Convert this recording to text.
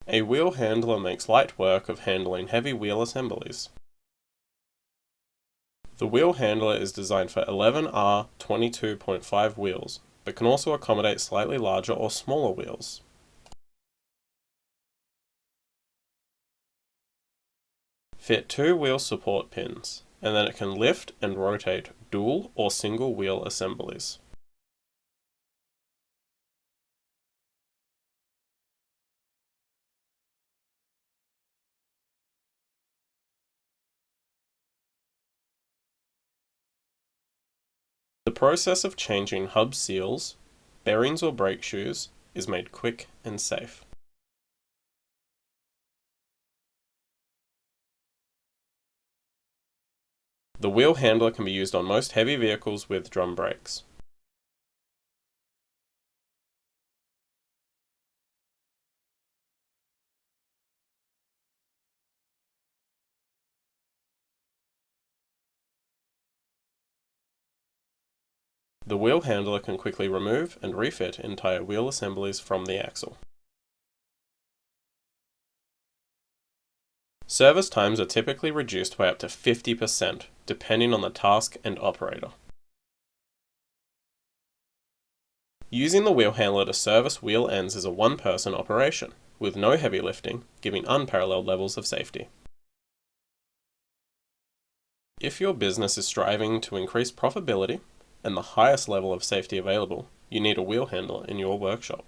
A wheel handler makes light work of handling heavy wheel assemblies. The wheel handler is designed for 11R 22.5 wheels, but can also accommodate slightly larger or smaller wheels. Fit 2 wheel support pins, and then it can lift and rotate dual or single wheel assemblies. The process of changing hub seals, bearings or brake shoes is made quick and safe. The wheel handler can be used on most heavy vehicles with drum brakes. The wheel handler can quickly remove and refit entire wheel assemblies from the axle. Service times are typically reduced by up to 50%, depending on the task and operator. Using the wheel handler to service wheel ends is a one-person operation, with no heavy lifting, giving unparalleled levels of safety. If your business is striving to increase profitability and the highest level of safety available, you need a wheel handler in your workshop.